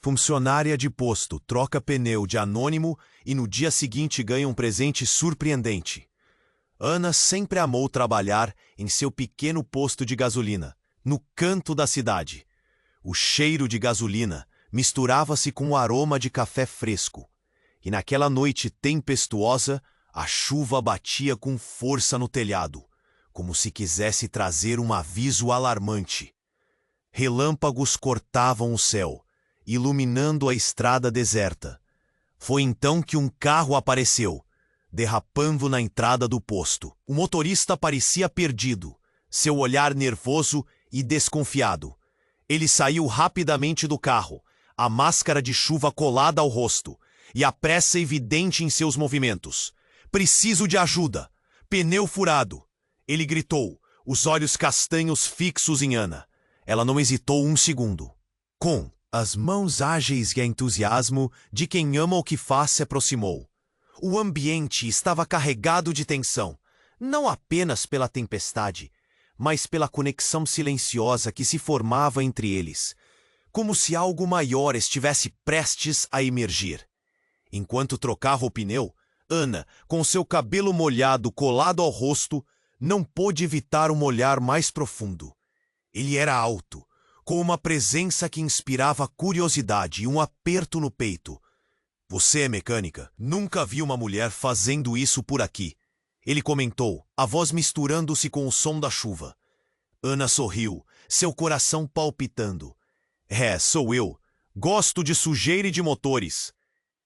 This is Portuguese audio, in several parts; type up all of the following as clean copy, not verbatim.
Funcionária de posto troca pneu de anônimo e no dia seguinte ganha um presente surpreendente. Ana sempre amou trabalhar em seu pequeno posto de gasolina, no canto da cidade. O cheiro de gasolina misturava-se com o aroma de café fresco. E naquela noite tempestuosa, a chuva batia com força no telhado, como se quisesse trazer um aviso alarmante. Relâmpagos cortavam o céu, iluminando a estrada deserta. Foi então que um carro apareceu, derrapando na entrada do posto. O motorista parecia perdido, seu olhar nervoso e desconfiado. Ele saiu rapidamente do carro, a máscara de chuva colada ao rosto e a pressa evidente em seus movimentos. "Preciso de ajuda! Pneu furado!" Ele gritou, os olhos castanhos fixos em Ana. Ela não hesitou um segundo. Com as mãos ágeis e entusiasmo de quem ama o que faz, se aproximou. O ambiente estava carregado de tensão, não apenas pela tempestade, mas pela conexão silenciosa que se formava entre eles, como se algo maior estivesse prestes a emergir. Enquanto trocava o pneu, Ana, com seu cabelo molhado colado ao rosto, não pôde evitar um olhar mais profundo. Ele era alto, com uma presença que inspirava curiosidade e um aperto no peito. "Você é mecânica? Nunca vi uma mulher fazendo isso por aqui", ele comentou, a voz misturando-se com o som da chuva. Ana sorriu, seu coração palpitando. "É, sou eu. Gosto de sujeira e de motores."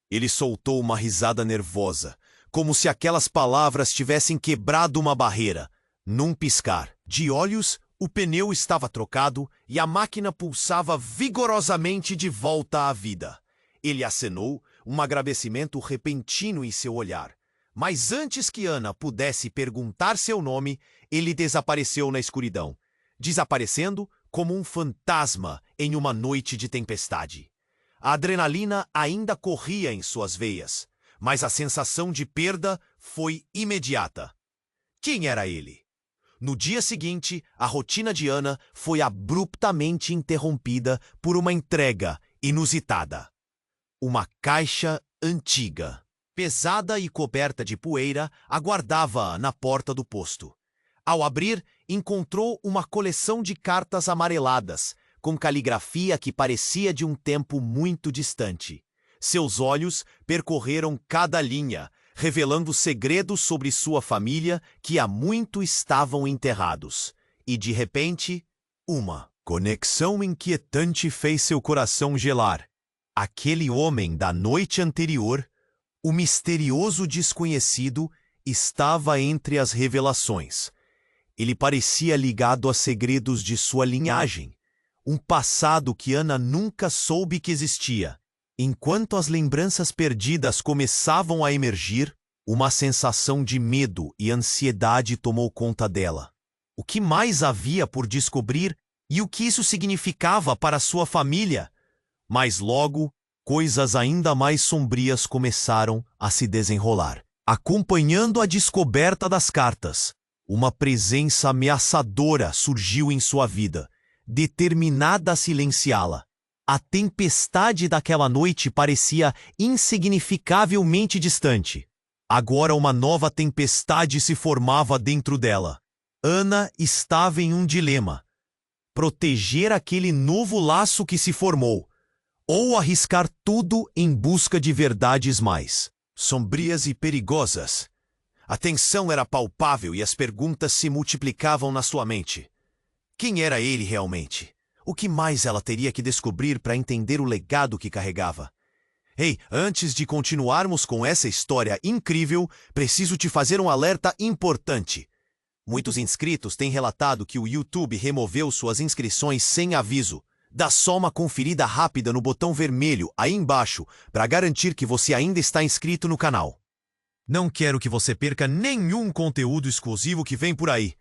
Ele soltou uma risada nervosa, como se aquelas palavras tivessem quebrado uma barreira. Num piscar de olhos, o pneu estava trocado e a máquina pulsava vigorosamente de volta à vida. Ele acenou, um agradecimento repentino em seu olhar. Mas antes que Ana pudesse perguntar seu nome, ele desapareceu na escuridão, desaparecendo como um fantasma em uma noite de tempestade. A adrenalina ainda corria em suas veias, mas a sensação de perda foi imediata. Quem era ele? No dia seguinte, a rotina de Ana foi abruptamente interrompida por uma entrega inusitada. Uma caixa antiga, pesada e coberta de poeira, aguardava-a na porta do posto. Ao abrir, encontrou uma coleção de cartas amareladas, com caligrafia que parecia de um tempo muito distante. Seus olhos percorreram cada linha, revelando segredos sobre sua família que há muito estavam enterrados. E, de repente, uma conexão inquietante fez seu coração gelar. Aquele homem da noite anterior, o misterioso desconhecido, estava entre as revelações. Ele parecia ligado a segredos de sua linhagem, um passado que Ana nunca soube que existia. Enquanto as lembranças perdidas começavam a emergir, uma sensação de medo e ansiedade tomou conta dela. O que mais havia por descobrir e o que isso significava para sua família? Mas logo, coisas ainda mais sombrias começaram a se desenrolar. Acompanhando a descoberta das cartas, uma presença ameaçadora surgiu em sua vida, determinada a silenciá-la. A tempestade daquela noite parecia insignificavelmente distante. Agora uma nova tempestade se formava dentro dela. Ana estava em um dilema: proteger aquele novo laço que se formou, ou arriscar tudo em busca de verdades mais sombrias e perigosas. A tensão era palpável e as perguntas se multiplicavam na sua mente. Quem era ele realmente? O que mais ela teria que descobrir para entender o legado que carregava? Ei, antes de continuarmos com essa história incrível, preciso te fazer um alerta importante. Muitos inscritos têm relatado que o YouTube removeu suas inscrições sem aviso. Dá só uma conferida rápida no botão vermelho aí embaixo para garantir que você ainda está inscrito no canal. Não quero que você perca nenhum conteúdo exclusivo que vem por aí.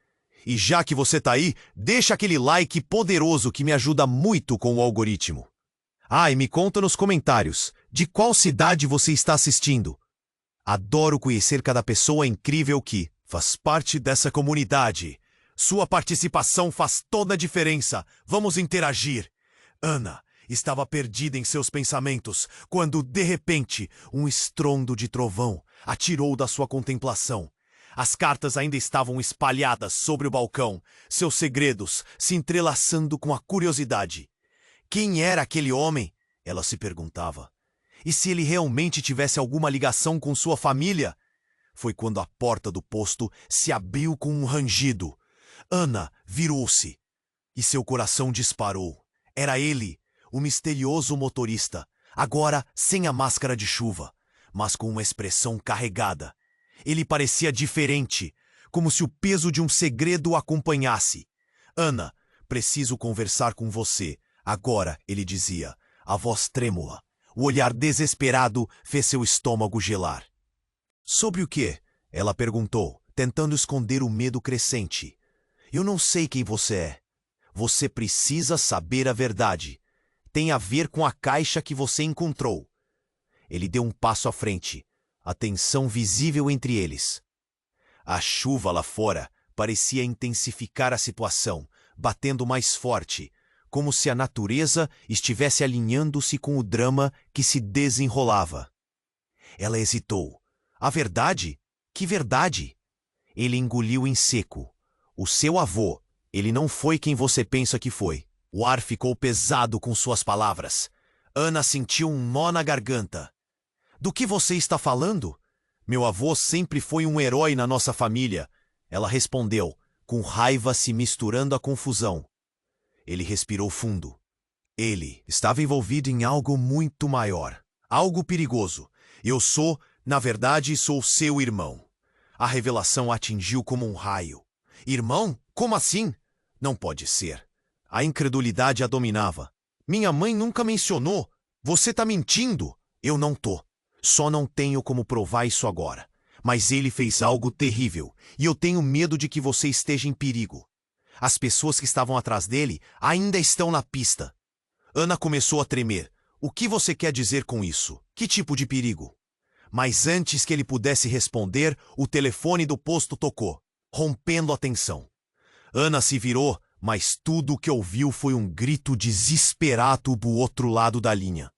E já que você tá aí, deixa aquele like poderoso que me ajuda muito com o algoritmo. Ah, e me conta nos comentários, de qual cidade você está assistindo? Adoro conhecer cada pessoa incrível que faz parte dessa comunidade. Sua participação faz toda a diferença. Vamos interagir. Ana, estava perdida em seus pensamentos, quando, de repente, um estrondo de trovão a tirou da sua contemplação. As cartas ainda estavam espalhadas sobre o balcão, seus segredos se entrelaçando com a curiosidade. Quem era aquele homem? Ela se perguntava. E se ele realmente tivesse alguma ligação com sua família? Foi quando a porta do posto se abriu com um rangido. Ana virou-se e seu coração disparou. Era ele, o misterioso motorista, agora sem a máscara de chuva, mas com uma expressão carregada. Ele parecia diferente, como se o peso de um segredo o acompanhasse. Ana, preciso conversar com você. Agora, ele dizia, a voz trêmula. O olhar desesperado fez seu estômago gelar. Sobre o quê? Ela perguntou, tentando esconder o medo crescente. Eu não sei quem você é. Você precisa saber a verdade. Tem a ver com a caixa que você encontrou. Ele deu um passo à frente, a tensão visível entre eles. A chuva lá fora parecia intensificar a situação, batendo mais forte, como se a natureza estivesse alinhando-se com o drama que se desenrolava. Ela hesitou. A verdade? Que verdade? Ele engoliu em seco. O seu avô, ele não foi quem você pensa que foi. O ar ficou pesado com suas palavras. Ana sentiu um nó na garganta. Do que você está falando? Meu avô sempre foi um herói na nossa família. Ela respondeu, com raiva se misturando à confusão. Ele respirou fundo. Ele estava envolvido em algo muito maior. Algo perigoso. Eu sou, na verdade, sou seu irmão. A revelação atingiu como um raio. Irmão? Como assim? Não pode ser. A incredulidade a dominava. Minha mãe nunca mencionou. Você tá mentindo. Eu não tô. Só não tenho como provar isso agora. Mas ele fez algo terrível. E eu tenho medo de que você esteja em perigo. As pessoas que estavam atrás dele ainda estão na pista. Ana começou a tremer. O que você quer dizer com isso? Que tipo de perigo? Mas antes que ele pudesse responder, o telefone do posto tocou, rompendo a tensão. Ana se virou, mas tudo o que ouviu foi um grito desesperado do outro lado da linha.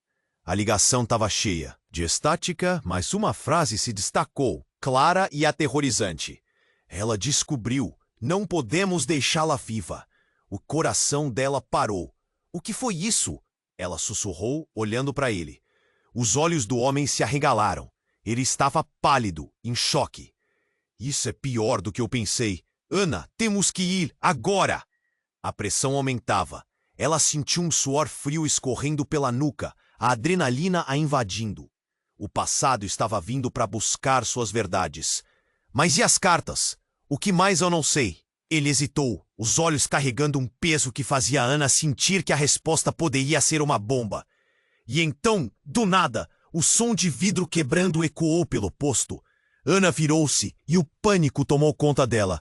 A ligação estava cheia de estática, mas uma frase se destacou, clara e aterrorizante. Ela descobriu. Não podemos deixá-la viva. O coração dela parou. O que foi isso? Ela sussurrou, olhando para ele. Os olhos do homem se arregalaram. Ele estava pálido, em choque. Isso é pior do que eu pensei. Ana, temos que ir, agora! A pressão aumentava. Ela sentiu um suor frio escorrendo pela nuca, a adrenalina a invadindo. O passado estava vindo para buscar suas verdades. Mas e as cartas? O que mais eu não sei? Ele hesitou, os olhos carregando um peso que fazia Ana sentir que a resposta poderia ser uma bomba. E então, do nada, o som de vidro quebrando ecoou pelo posto. Ana virou-se e o pânico tomou conta dela.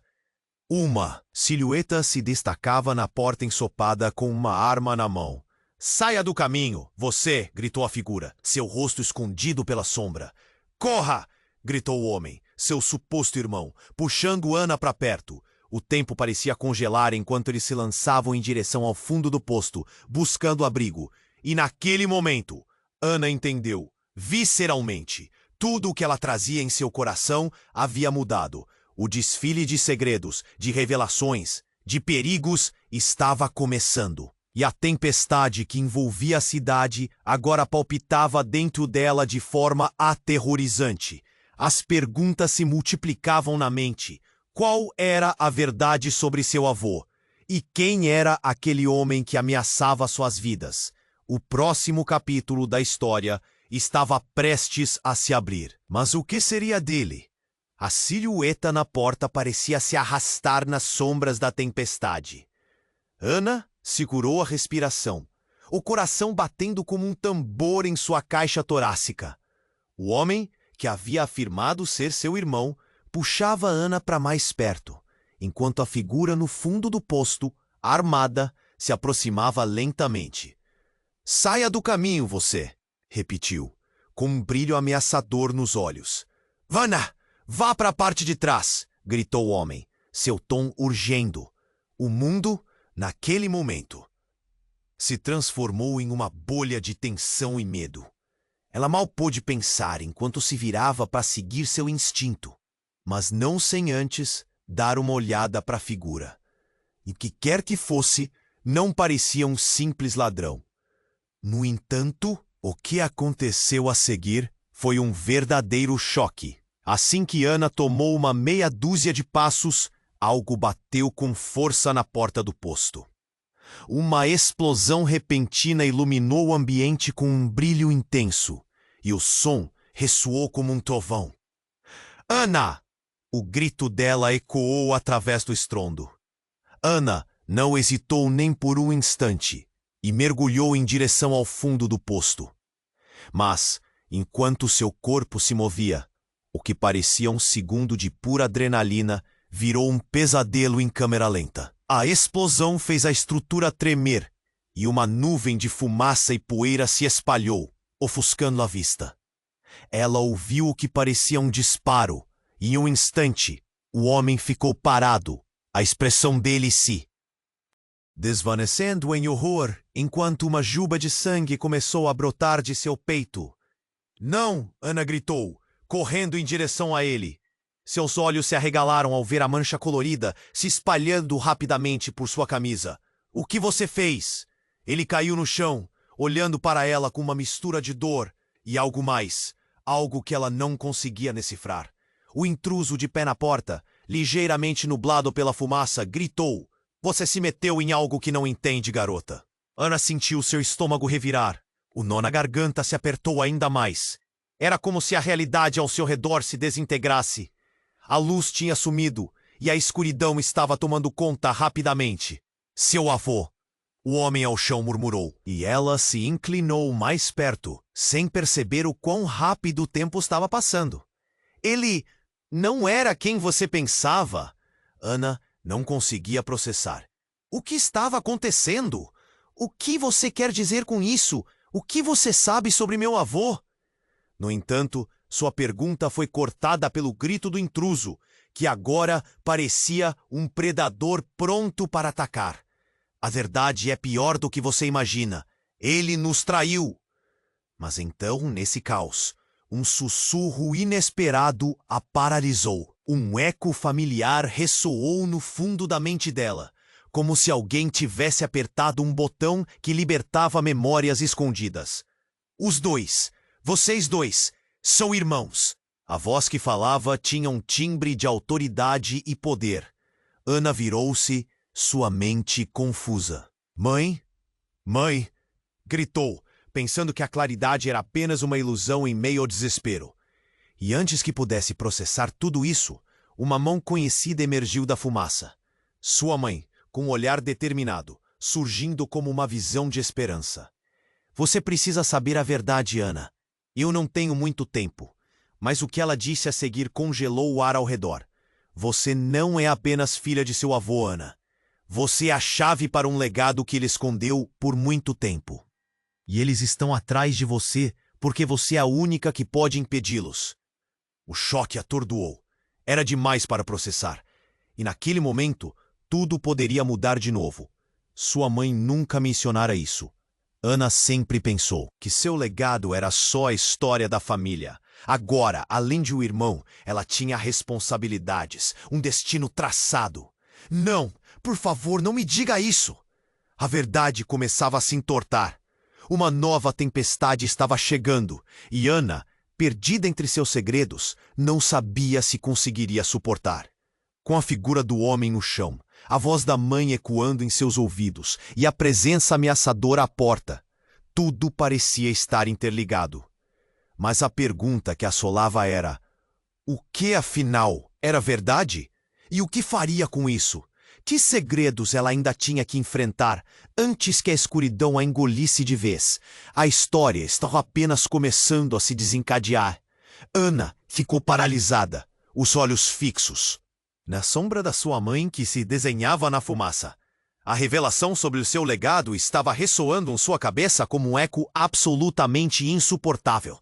Uma silhueta se destacava na porta ensopada com uma arma na mão. Saia do caminho, você! Gritou a figura, seu rosto escondido pela sombra. Corra! Gritou o homem, seu suposto irmão, puxando Ana para perto. O tempo parecia congelar enquanto eles se lançavam em direção ao fundo do posto, buscando abrigo. E naquele momento, Ana entendeu, visceralmente, tudo o que ela trazia em seu coração havia mudado. O desfile de segredos, de revelações, de perigos estava começando. E a tempestade que envolvia a cidade agora palpitava dentro dela de forma aterrorizante. As perguntas se multiplicavam na mente. Qual era a verdade sobre seu avô? E quem era aquele homem que ameaçava suas vidas? O próximo capítulo da história estava prestes a se abrir. Mas o que seria dele? A silhueta na porta parecia se arrastar nas sombras da tempestade. Ana segurou a respiração, o coração batendo como um tambor em sua caixa torácica. O homem, que havia afirmado ser seu irmão, puxava Ana para mais perto, enquanto a figura no fundo do posto, armada, se aproximava lentamente. Saia do caminho, você! Repetiu, com um brilho ameaçador nos olhos. Vana! Vá para a parte de trás! Gritou o homem, seu tom urgendo. O mundo, naquele momento, se transformou em uma bolha de tensão e medo. Ela mal pôde pensar enquanto se virava para seguir seu instinto, mas não sem antes dar uma olhada para a figura. E o que quer que fosse, não parecia um simples ladrão. No entanto, o que aconteceu a seguir foi um verdadeiro choque. Assim que Ana tomou uma meia dúzia de passos, algo bateu com força na porta do posto. Uma explosão repentina iluminou o ambiente com um brilho intenso, e o som ressoou como um trovão. Ana! O grito dela ecoou através do estrondo. Ana não hesitou nem por um instante e mergulhou em direção ao fundo do posto. Mas, enquanto seu corpo se movia, o que parecia um segundo de pura adrenalina virou um pesadelo em câmera lenta. A explosão fez a estrutura tremer e uma nuvem de fumaça e poeira se espalhou, ofuscando a vista. Ela ouviu o que parecia um disparo e, em um instante, o homem ficou parado, a expressão dele se desvanecendo em horror, enquanto uma juba de sangue começou a brotar de seu peito. Não! Ana gritou, correndo em direção a ele. Seus olhos se arregalaram ao ver a mancha colorida se espalhando rapidamente por sua camisa. O que você fez? Ele caiu no chão, olhando para ela com uma mistura de dor e algo mais, algo que ela não conseguia decifrar. O intruso de pé na porta, ligeiramente nublado pela fumaça, gritou. Você se meteu em algo que não entende, garota. Ana sentiu seu estômago revirar. O nó na garganta se apertou ainda mais. Era como se a realidade ao seu redor se desintegrasse. A luz tinha sumido e a escuridão estava tomando conta rapidamente. Seu avô! O homem ao chão murmurou. E ela se inclinou mais perto, sem perceber o quão rápido o tempo estava passando. Ele não era quem você pensava. Ana não conseguia processar. O que estava acontecendo? O que você quer dizer com isso? O que você sabe sobre meu avô? No entanto, sua pergunta foi cortada pelo grito do intruso, que agora parecia um predador pronto para atacar. A verdade é pior do que você imagina. Ele nos traiu. Mas então, nesse caos, um sussurro inesperado a paralisou. Um eco familiar ressoou no fundo da mente dela, como se alguém tivesse apertado um botão que libertava memórias escondidas. Os dois, vocês dois, são irmãos. A voz que falava tinha um timbre de autoridade e poder. Ana virou-se, sua mente confusa. Mãe? Mãe! Gritou, pensando que a claridade era apenas uma ilusão em meio ao desespero. E antes que pudesse processar tudo isso, uma mão conhecida emergiu da fumaça. Sua mãe, com um olhar determinado, surgindo como uma visão de esperança. Você precisa saber a verdade, Ana. Eu não tenho muito tempo. Mas o que ela disse a seguir congelou o ar ao redor. Você não é apenas filha de seu avô, Ana. Você é a chave para um legado que ele escondeu por muito tempo. E eles estão atrás de você porque você é a única que pode impedi-los. O choque atordoou. Era demais para processar. E naquele momento, tudo poderia mudar de novo. Sua mãe nunca mencionara isso. Ana sempre pensou que seu legado era só a história da família. Agora, além de um irmão, ela tinha responsabilidades, um destino traçado. Não, por favor, não me diga isso! A verdade começava a se entortar. Uma nova tempestade estava chegando, e Ana, perdida entre seus segredos, não sabia se conseguiria suportar. Com a figura do homem no chão, a voz da mãe ecoando em seus ouvidos e a presença ameaçadora à porta, tudo parecia estar interligado. Mas a pergunta que assolava era: o que afinal era verdade? E o que faria com isso? Que segredos ela ainda tinha que enfrentar antes que a escuridão a engolisse de vez? A história estava apenas começando a se desencadear. Ana ficou paralisada, os olhos fixos na sombra da sua mãe que se desenhava na fumaça. A revelação sobre o seu legado estava ressoando em sua cabeça como um eco absolutamente insuportável.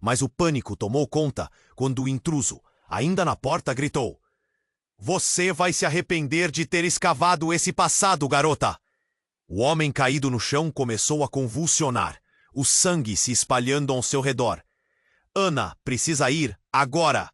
Mas o pânico tomou conta quando o intruso, ainda na porta, gritou: Você vai se arrepender de ter escavado esse passado, garota! O homem caído no chão começou a convulsionar, o sangue se espalhando ao seu redor. Ana precisa ir agora!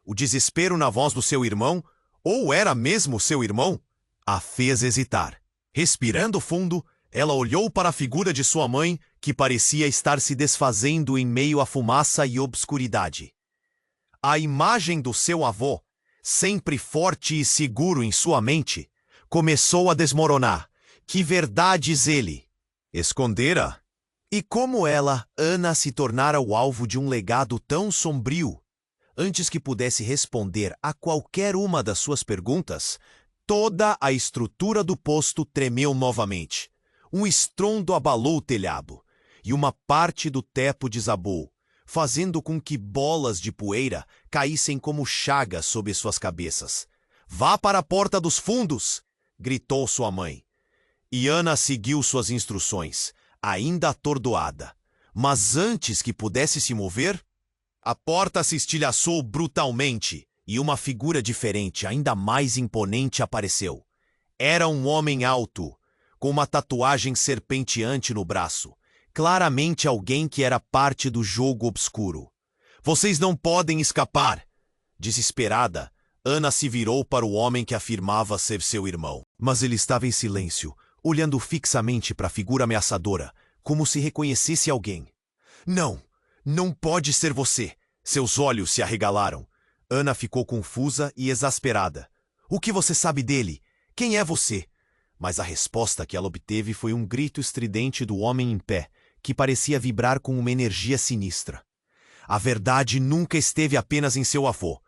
O desespero na voz do seu irmão, ou era mesmo seu irmão, a fez hesitar. Respirando fundo, ela olhou para a figura de sua mãe, que parecia estar se desfazendo em meio à fumaça e obscuridade. A imagem do seu avô, sempre forte e seguro em sua mente, começou a desmoronar. Que verdades ele escondera? E como ela, Ana, se tornara o alvo de um legado tão sombrio? Antes que pudesse responder a qualquer uma das suas perguntas, toda a estrutura do posto tremeu novamente. Um estrondo abalou o telhado, e uma parte do teto desabou, fazendo com que bolas de poeira caíssem como chagas sobre suas cabeças. "Vá para a porta dos fundos!" gritou sua mãe. E Ana seguiu suas instruções, ainda atordoada. Mas antes que pudesse se mover, a porta se estilhaçou brutalmente e uma figura diferente, ainda mais imponente, apareceu. Era um homem alto, com uma tatuagem serpenteante no braço. Claramente alguém que era parte do jogo obscuro. "Vocês não podem escapar!" Desesperada, Ana se virou para o homem que afirmava ser seu irmão. Mas ele estava em silêncio, olhando fixamente para a figura ameaçadora, como se reconhecesse alguém. "Não, não pode ser você!" Seus olhos se arregalaram. Ana ficou confusa e exasperada. "O que você sabe dele? Quem é você?" Mas a resposta que ela obteve foi um grito estridente do homem em pé, que parecia vibrar com uma energia sinistra. A verdade nunca esteve apenas em seu avô.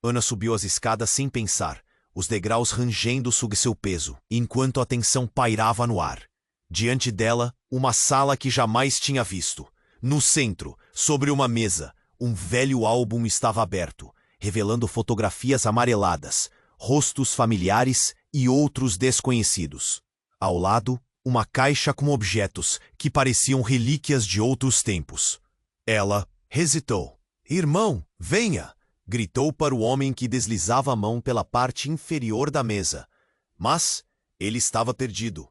Ana subiu as escadas sem pensar, os degraus rangendo sob seu peso, enquanto a tensão pairava no ar. Diante dela, uma sala que jamais tinha visto. No centro, sobre uma mesa, um velho álbum estava aberto, revelando fotografias amareladas, rostos familiares e outros desconhecidos. Ao lado, uma caixa com objetos que pareciam relíquias de outros tempos. Ela hesitou. "Irmão, venha!" gritou para o homem que deslizava a mão pela parte inferior da mesa. Mas ele estava perdido.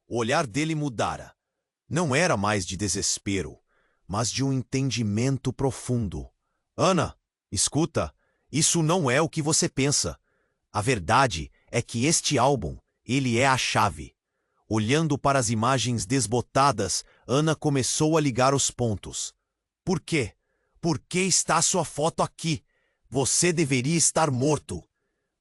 O olhar dele mudara. Não era mais de desespero, mas de um entendimento profundo. "Ana, escuta, isso não é o que você pensa. A verdade é que este álbum, ele é a chave." Olhando para as imagens desbotadas, Ana começou a ligar os pontos. "Por quê? Por que está sua foto aqui? Você deveria estar morto."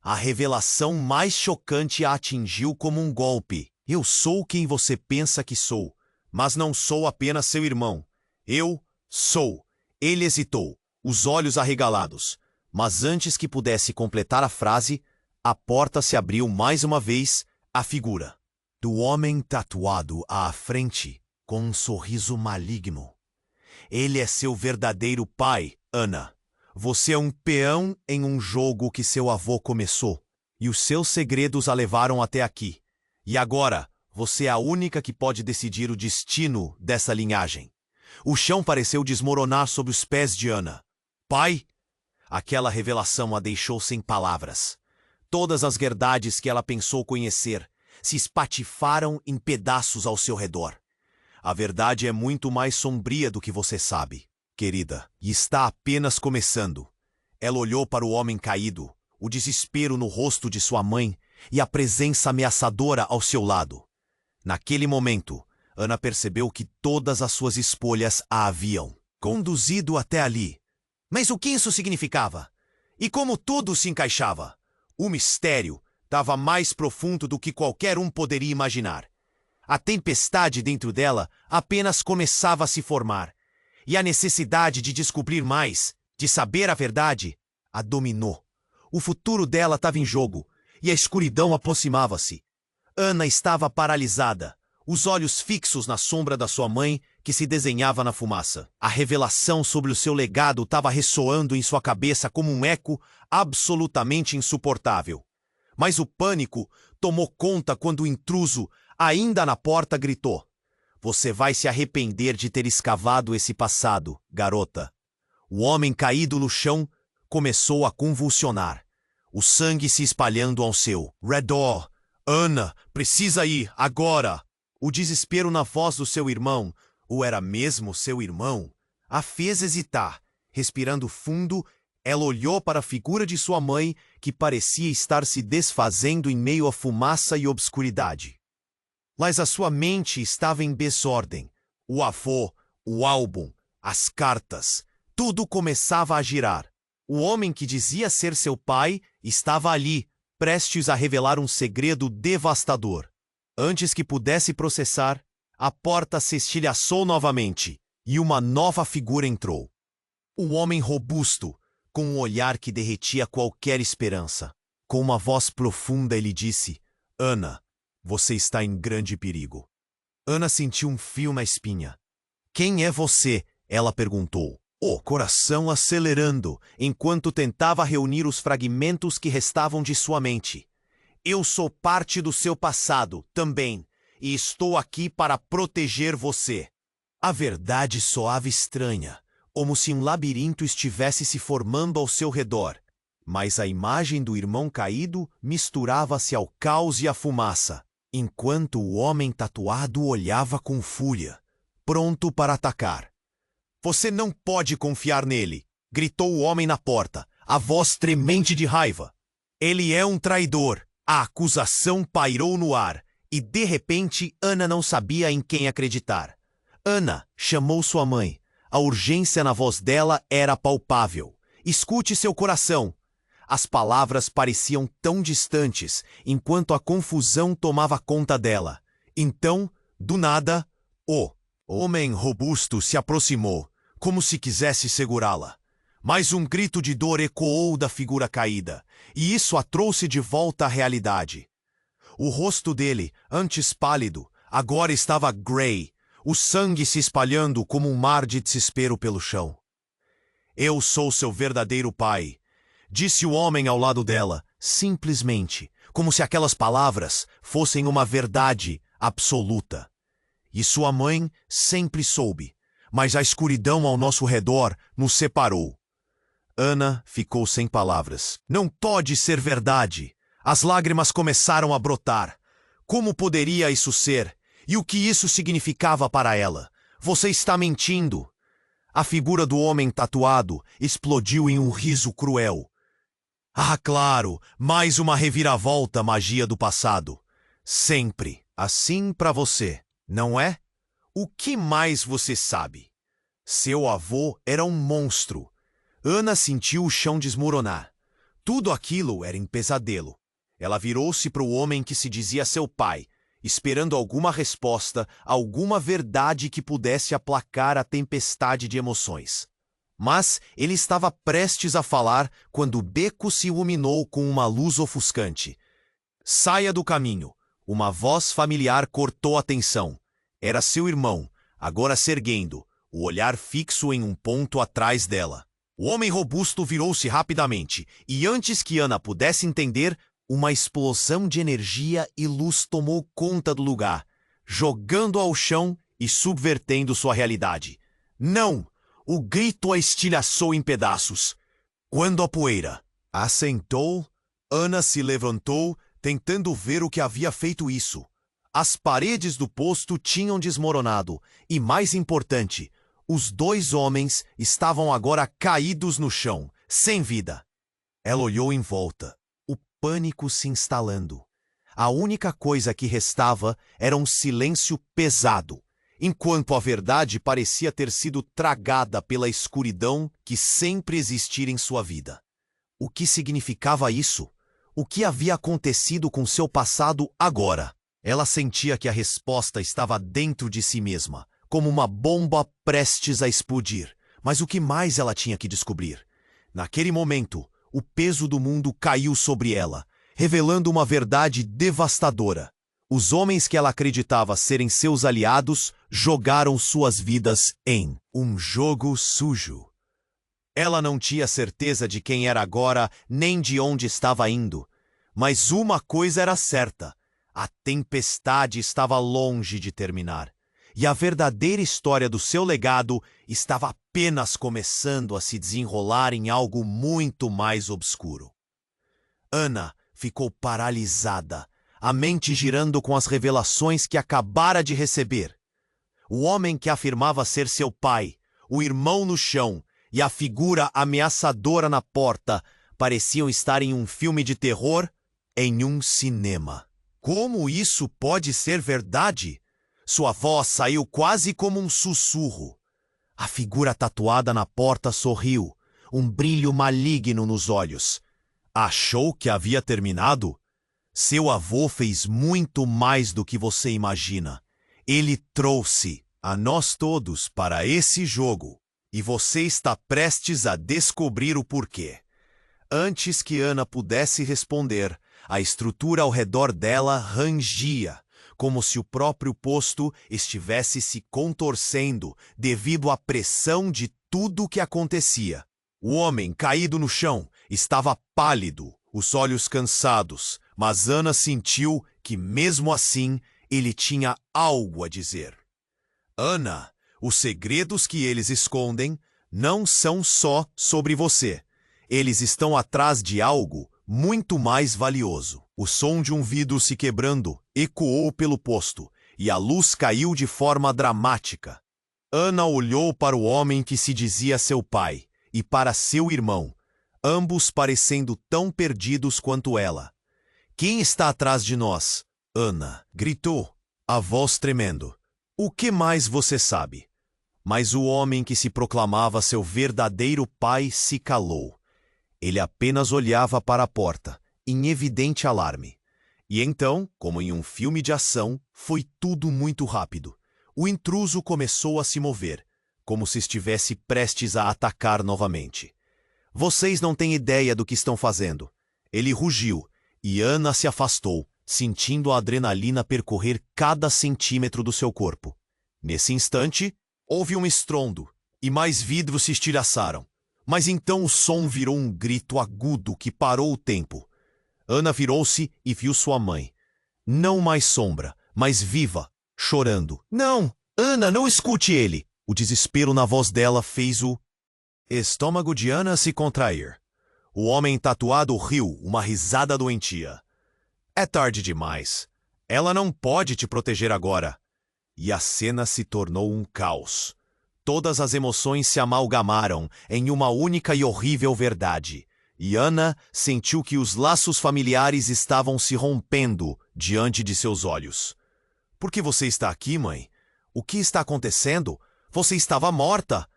A revelação mais chocante a atingiu como um golpe. "Eu sou quem você pensa que sou, mas não sou apenas seu irmão. Eu sou." Ele hesitou, os olhos arregalados. Mas antes que pudesse completar a frase, a porta se abriu mais uma vez, a figura do homem tatuado à frente, com um sorriso maligno. "Ele é seu verdadeiro pai, Ana. Você é um peão em um jogo que seu avô começou, e os seus segredos a levaram até aqui. E agora, você é a única que pode decidir o destino dessa linhagem." O chão pareceu desmoronar sob os pés de Ana. "Pai?" Aquela revelação a deixou sem palavras. Todas as verdades que ela pensou conhecer se espatifaram em pedaços ao seu redor. "A verdade é muito mais sombria do que você sabe, querida, e está apenas começando." Ela olhou para o homem caído, o desespero no rosto de sua mãe e a presença ameaçadora ao seu lado. Naquele momento, Ana percebeu que todas as suas escolhas a haviam conduzido até ali. Mas o que isso significava? E como tudo se encaixava? O mistério estava mais profundo do que qualquer um poderia imaginar. A tempestade dentro dela apenas começava a se formar, e a necessidade de descobrir mais, de saber a verdade, a dominou. O futuro dela estava em jogo, e a escuridão aproximava-se. Ana estava paralisada, os olhos fixos na sombra da sua mãe, que se desenhava na fumaça. A revelação sobre o seu legado estava ressoando em sua cabeça como um eco absolutamente insuportável. Mas o pânico tomou conta quando o intruso, ainda na porta, gritou: "Você vai se arrepender de ter escavado esse passado, garota." O homem caído no chão começou a convulsionar, o sangue se espalhando ao seu redor. "Ana, precisa ir, agora!" O desespero na voz do seu irmão, ou era mesmo seu irmão, a fez hesitar. Respirando fundo, ela olhou para a figura de sua mãe, que parecia estar se desfazendo em meio à fumaça e obscuridade. Mas a sua mente estava em desordem. O avô, o álbum, as cartas, tudo começava a girar. O homem que dizia ser seu pai estava ali, prestes a revelar um segredo devastador. Antes que pudesse processar, a porta se estilhaçou novamente e uma nova figura entrou. O homem robusto, com um olhar que derretia qualquer esperança. Com uma voz profunda ele disse: Ana, você está em grande perigo. Ana sentiu um frio na espinha. Quem é você? Ela perguntou, o coração acelerando, enquanto tentava reunir os fragmentos que restavam de sua mente. Eu sou parte do seu passado, também, e estou aqui para proteger você. A verdade soava estranha, como se um labirinto estivesse se formando ao seu redor, mas a imagem do irmão caído misturava-se ao caos e à fumaça, enquanto o homem tatuado olhava com fúria, pronto para atacar. Você não pode confiar nele, gritou o homem na porta, a voz tremente de raiva. Ele é um traidor. A acusação pairou no ar, e de repente Ana não sabia em quem acreditar. Ana chamou sua mãe. A urgência na voz dela era palpável. Escute seu coração. As palavras pareciam tão distantes, enquanto a confusão tomava conta dela. Então, do nada, o homem robusto se aproximou, como se quisesse segurá-la. Mas um grito de dor ecoou da figura caída, e isso a trouxe de volta à realidade. O rosto dele, antes pálido, agora estava grey, o sangue se espalhando como um mar de desespero pelo chão. Eu sou seu verdadeiro pai, disse o homem ao lado dela, simplesmente, como se aquelas palavras fossem uma verdade absoluta. E sua mãe sempre soube, mas a escuridão ao nosso redor nos separou. Ana ficou sem palavras. Não pode ser verdade. As lágrimas começaram a brotar. Como poderia isso ser? E o que isso significava para ela? Você está mentindo. A figura do homem tatuado explodiu em um riso cruel. Ah, claro, mais uma reviravolta, magia do passado. Sempre assim para você, não é? O que mais você sabe? Seu avô era um monstro. Ana sentiu o chão desmoronar. Tudo aquilo era um pesadelo. Ela virou-se para o homem que se dizia seu pai, esperando alguma resposta, alguma verdade que pudesse aplacar a tempestade de emoções. Mas ele estava prestes a falar quando o beco se iluminou com uma luz ofuscante. Saia do caminho. Uma voz familiar cortou a tensão. Era seu irmão, agora se erguendo, o olhar fixo em um ponto atrás dela. O homem robusto virou-se rapidamente, e antes que Ana pudesse entender, uma explosão de energia e luz tomou conta do lugar, jogando-a ao chão e subvertendo sua realidade. Não! O grito a estilhaçou em pedaços. Quando a poeira assentou, Ana se levantou, tentando ver o que havia feito isso. As paredes do posto tinham desmoronado, e mais importante, os dois homens estavam agora caídos no chão, sem vida. Ela olhou em volta, o pânico se instalando. A única coisa que restava era um silêncio pesado, enquanto a verdade parecia ter sido tragada pela escuridão que sempre existira em sua vida. O que significava isso? O que havia acontecido com seu passado agora? Ela sentia que a resposta estava dentro de si mesma, como uma bomba prestes a explodir. Mas o que mais ela tinha que descobrir? Naquele momento, o peso do mundo caiu sobre ela, revelando uma verdade devastadora. Os homens que ela acreditava serem seus aliados jogaram suas vidas em um jogo sujo. Ela não tinha certeza de quem era agora, nem de onde estava indo. Mas uma coisa era certa: a tempestade estava longe de terminar. E a verdadeira história do seu legado estava apenas começando a se desenrolar em algo muito mais obscuro. Ana ficou paralisada, a mente girando com as revelações que acabara de receber. O homem que afirmava ser seu pai, o irmão no chão e a figura ameaçadora na porta pareciam estar em um filme de terror em um cinema. Como isso pode ser verdade? Sua voz saiu quase como um sussurro. A figura tatuada na porta sorriu, um brilho maligno nos olhos. Achou que havia terminado? Seu avô fez muito mais do que você imagina. Ele trouxe a nós todos para esse jogo, e você está prestes a descobrir o porquê. Antes que Ana pudesse responder, a estrutura ao redor dela rangia, como se o próprio posto estivesse se contorcendo devido à pressão de tudo o que acontecia. O homem, caído no chão, estava pálido, os olhos cansados, mas Ana sentiu que, mesmo assim, ele tinha algo a dizer. Ana, os segredos que eles escondem não são só sobre você. Eles estão atrás de algo muito mais valioso. O som de um vidro se quebrando ecoou pelo posto, e a luz caiu de forma dramática. Ana olhou para o homem que se dizia seu pai e para seu irmão, ambos parecendo tão perdidos quanto ela. Quem está atrás de nós? Ana gritou, a voz tremendo. O que mais você sabe? Mas o homem que se proclamava seu verdadeiro pai se calou. Ele apenas olhava para a porta, em evidente alarme. E então, como em um filme de ação, foi tudo muito rápido. O intruso começou a se mover, como se estivesse prestes a atacar novamente. Vocês não têm ideia do que estão fazendo. Ele rugiu, e Ana se afastou, sentindo a adrenalina percorrer cada centímetro do seu corpo. Nesse instante, houve um estrondo, e mais vidros se estilhaçaram. Mas então o som virou um grito agudo que parou o tempo. Ana virou-se e viu sua mãe. Não mais sombra, mas viva, chorando. Não! Ana, não escute ele! O desespero na voz dela fez o estômago de Ana se contrair. O homem tatuado riu, uma risada doentia. É tarde demais. Ela não pode te proteger agora. E a cena se tornou um caos. Todas as emoções se amalgamaram em uma única e horrível verdade. E Ana sentiu que os laços familiares estavam se rompendo diante de seus olhos. Por que você está aqui, mãe? O que está acontecendo? Você estava morta!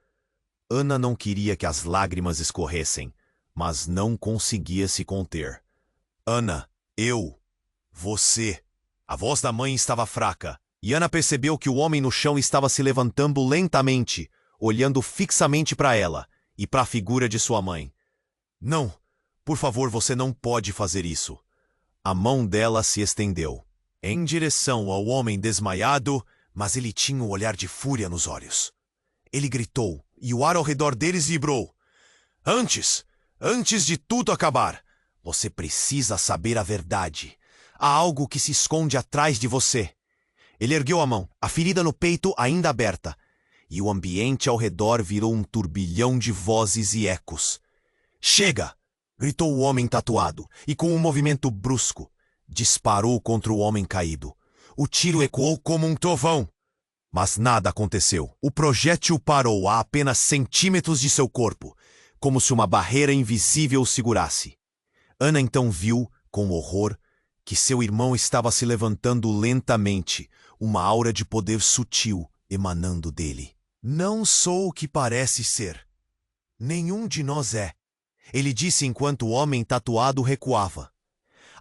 Ana não queria que as lágrimas escorressem, mas não conseguia se conter. Ana, você... A voz da mãe estava fraca. E Ana percebeu que o homem no chão estava se levantando lentamente, olhando fixamente para ela e para a figura de sua mãe. Não, por favor, você não pode fazer isso. A mão dela se estendeu, em direção ao homem desmaiado, mas ele tinha um olhar de fúria nos olhos. Ele gritou, e o ar ao redor deles vibrou. Antes de tudo acabar, você precisa saber a verdade. Há algo que se esconde atrás de você. Ele ergueu a mão, a ferida no peito ainda aberta, e o ambiente ao redor virou um turbilhão de vozes e ecos. Chega! Gritou o homem tatuado, e com um movimento brusco, disparou contra o homem caído. O tiro ecoou como um trovão. Mas nada aconteceu. O projétil parou a apenas centímetros de seu corpo, como se uma barreira invisível o segurasse. Ana então viu, com horror, que seu irmão estava se levantando lentamente, uma aura de poder sutil emanando dele. Não sou o que parece ser. Nenhum de nós é. Ele disse enquanto o homem tatuado recuava.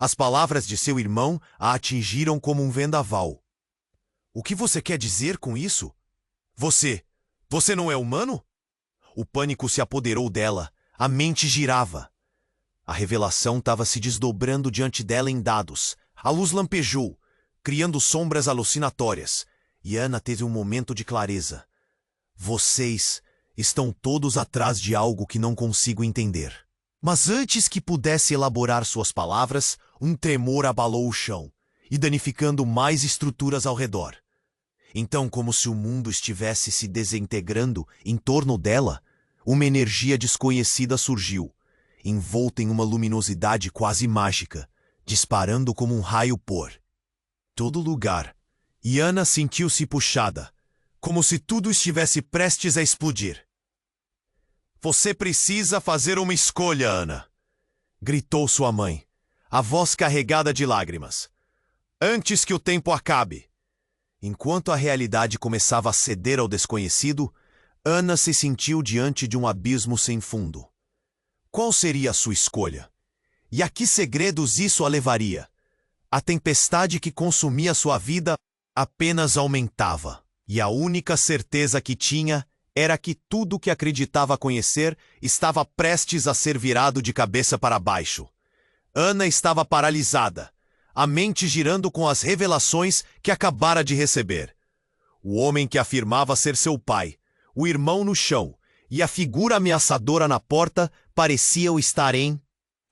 As palavras de seu irmão a atingiram como um vendaval. O que você quer dizer com isso? Você não é humano? O pânico se apoderou dela, a mente girava. A revelação estava se desdobrando diante dela em dados. A luz lampejou, criando sombras alucinatórias, e Ana teve um momento de clareza. Vocês estão todos atrás de algo que não consigo entender. Mas antes que pudesse elaborar suas palavras, um tremor abalou o chão, e danificando mais estruturas ao redor. Então, como se o mundo estivesse se desintegrando em torno dela, uma energia desconhecida surgiu, envolta em uma luminosidade quase mágica, disparando como um raio por todo lugar. E Ana sentiu-se puxada, como se tudo estivesse prestes a explodir. Você precisa fazer uma escolha, Ana, gritou sua mãe, a voz carregada de lágrimas. Antes que o tempo acabe. Enquanto a realidade começava a ceder ao desconhecido, Ana se sentiu diante de um abismo sem fundo. Qual seria a sua escolha? E a que segredos isso a levaria? A tempestade que consumia sua vida apenas aumentava, e a única certeza que tinha era que tudo que acreditava conhecer estava prestes a ser virado de cabeça para baixo. Ana estava paralisada, a mente girando com as revelações que acabara de receber. O homem que afirmava ser seu pai, o irmão no chão e a figura ameaçadora na porta pareciam estar em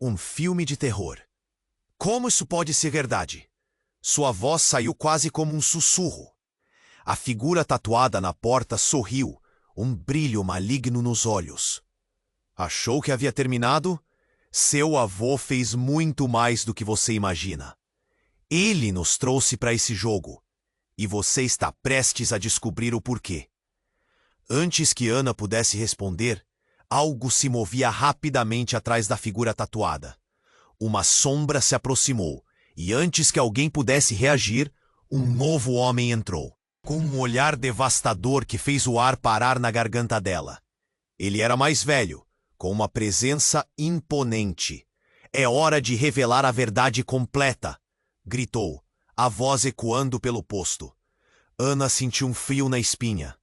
um filme de terror. Como isso pode ser verdade? Sua voz saiu quase como um sussurro. A figura tatuada na porta sorriu, um brilho maligno nos olhos. Achou que havia terminado? Seu avô fez muito mais do que você imagina. Ele nos trouxe para esse jogo, e você está prestes a descobrir o porquê. Antes que Ana pudesse responder, algo se movia rapidamente atrás da figura tatuada. Uma sombra se aproximou, e antes que alguém pudesse reagir, um novo homem entrou, com um olhar devastador que fez o ar parar na garganta dela. Ele era mais velho, com uma presença imponente. É hora de revelar a verdade completa, gritou, a voz ecoando pelo posto. Ana sentiu um frio na espinha.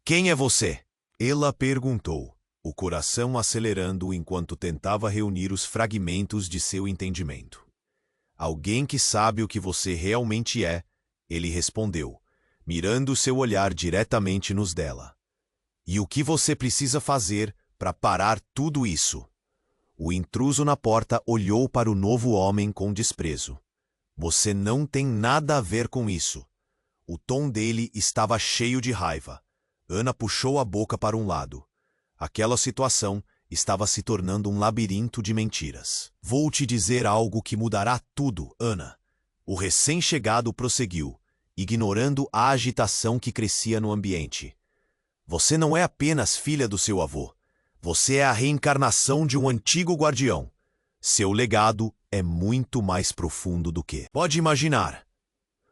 Quem é você? Ela perguntou, o coração acelerando enquanto tentava reunir os fragmentos de seu entendimento. Alguém que sabe o que você realmente é, ele respondeu, mirando seu olhar diretamente nos dela. E o que você precisa fazer para parar tudo isso? O intruso na porta olhou para o novo homem com desprezo. Você não tem nada a ver com isso. O tom dele estava cheio de raiva. Ana puxou a boca para um lado. Aquela situação estava se tornando um labirinto de mentiras. Vou te dizer algo que mudará tudo, Ana. O recém-chegado prosseguiu, ignorando a agitação que crescia no ambiente. Você não é apenas filha do seu avô. Você é a reencarnação de um antigo guardião. Seu legado é muito mais profundo do que pode imaginar.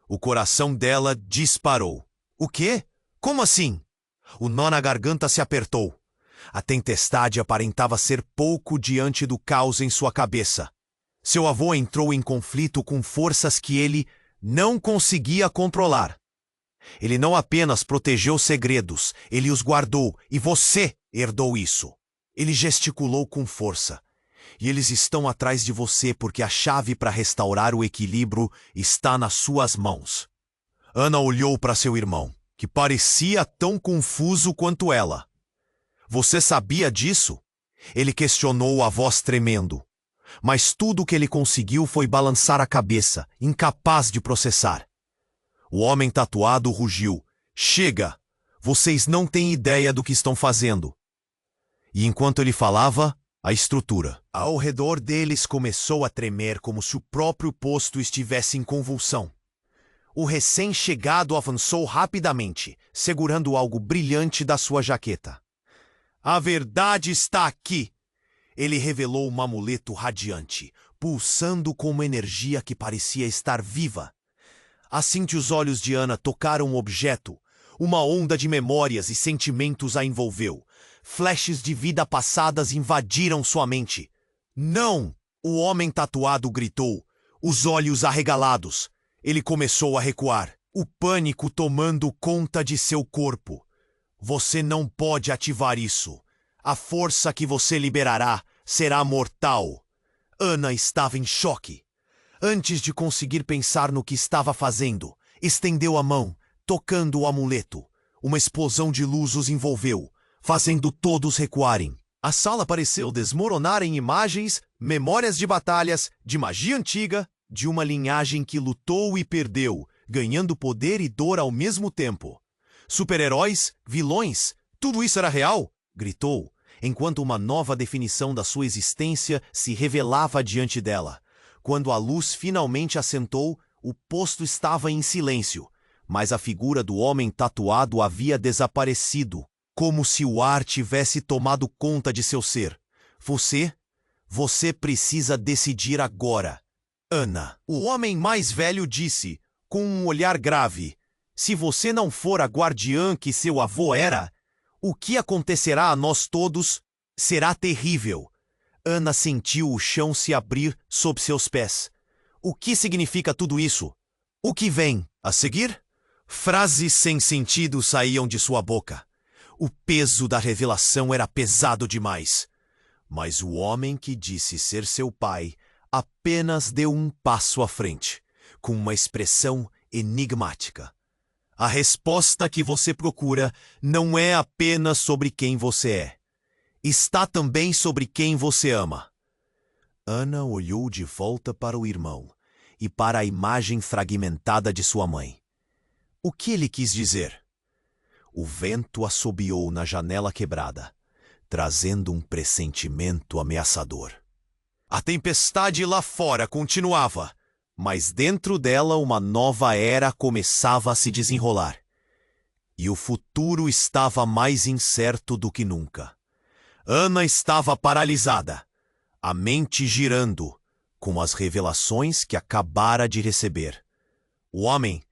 O coração dela disparou. O quê? Como assim? O nó na garganta se apertou. A tempestade aparentava ser pouco diante do caos em sua cabeça. Seu avô entrou em conflito com forças que ele não conseguia controlar. Ele não apenas protegeu segredos, ele os guardou, e você herdou isso. Ele gesticulou com força. E eles estão atrás de você porque a chave para restaurar o equilíbrio está nas suas mãos. Ana olhou para seu irmão, que parecia tão confuso quanto ela. Você sabia disso? Ele questionou a voz tremendo. Mas tudo o que ele conseguiu foi balançar a cabeça, incapaz de processar. O homem tatuado rugiu. Chega! Vocês não têm ideia do que estão fazendo. E enquanto ele falava, a estrutura ao redor deles começou a tremer como se o próprio posto estivesse em convulsão. O recém-chegado avançou rapidamente, segurando algo brilhante da sua jaqueta. A verdade está aqui! Ele revelou um amuleto radiante, pulsando com uma energia que parecia estar viva. Assim que os olhos de Ana tocaram o objeto, uma onda de memórias e sentimentos a envolveu. Flashes de vida passadas invadiram sua mente. Não! O homem tatuado gritou, os olhos arregalados. Ele começou a recuar, o pânico tomando conta de seu corpo. Você não pode ativar isso. A força que você liberará será mortal. Ana estava em choque. Antes de conseguir pensar no que estava fazendo, estendeu a mão, tocando o amuleto. Uma explosão de luz os envolveu, fazendo todos recuarem. A sala pareceu desmoronar em imagens, memórias de batalhas, de magia antiga, de uma linhagem que lutou e perdeu, ganhando poder e dor ao mesmo tempo. Super-heróis, vilões, tudo isso era real? Gritou, enquanto uma nova definição da sua existência se revelava diante dela. Quando a luz finalmente assentou, o posto estava em silêncio, mas a figura do homem tatuado havia desaparecido, como se o ar tivesse tomado conta de seu ser. Você precisa decidir agora. Ana, o homem mais velho disse, com um olhar grave, se você não for a guardiã que seu avô era, o que acontecerá a nós todos será terrível. Ana sentiu o chão se abrir sob seus pés. O que significa tudo isso? O que vem a seguir? Frases sem sentido saíam de sua boca. O peso da revelação era pesado demais. Mas o homem que disse ser seu pai apenas deu um passo à frente, com uma expressão enigmática. A resposta que você procura não é apenas sobre quem você é. Está também sobre quem você ama. Ana olhou de volta para o irmão e para a imagem fragmentada de sua mãe. O que ele quis dizer? O vento assobiou na janela quebrada, trazendo um pressentimento ameaçador. A tempestade lá fora continuava, mas dentro dela uma nova era começava a se desenrolar. E o futuro estava mais incerto do que nunca. Ana estava paralisada, a mente girando, com as revelações que acabara de receber. O homem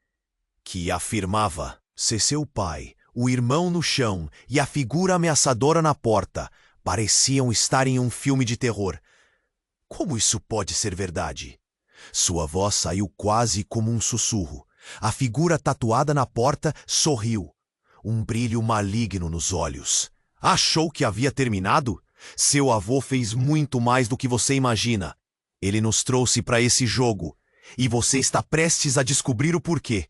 que afirmava ser seu pai, o irmão no chão e a figura ameaçadora na porta pareciam estar em um filme de terror. Como isso pode ser verdade? Sua voz saiu quase como um sussurro. A figura tatuada na porta sorriu, um brilho maligno nos olhos. Achou que havia terminado? Seu avô fez muito mais do que você imagina. Ele nos trouxe para esse jogo, e você está prestes a descobrir o porquê.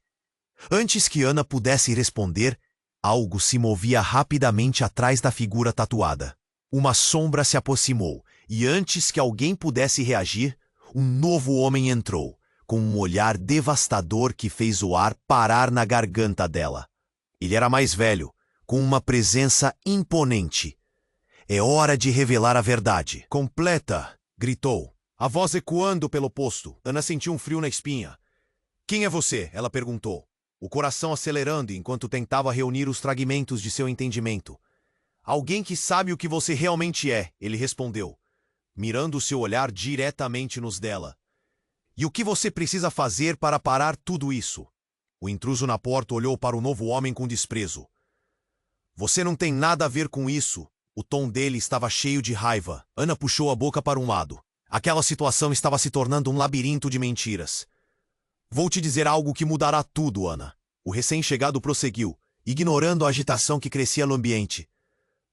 Antes que Ana pudesse responder, algo se movia rapidamente atrás da figura tatuada. Uma sombra se aproximou, e antes que alguém pudesse reagir, um novo homem entrou, com um olhar devastador que fez o ar parar na garganta dela. Ele era mais velho, com uma presença imponente. É hora de revelar a verdade. Completa, gritou, a voz ecoando pelo posto. Ana sentiu um frio na espinha. Quem é você? Ela perguntou, o coração acelerando enquanto tentava reunir os fragmentos de seu entendimento. Alguém que sabe o que você realmente é, ele respondeu, mirando seu olhar diretamente nos dela. E o que você precisa fazer para parar tudo isso? O intruso na porta olhou para o novo homem com desprezo. Você não tem nada a ver com isso. O tom dele estava cheio de raiva. Ana puxou a boca para um lado. Aquela situação estava se tornando um labirinto de mentiras. Vou te dizer algo que mudará tudo, Ana. O recém-chegado prosseguiu, ignorando a agitação que crescia no ambiente.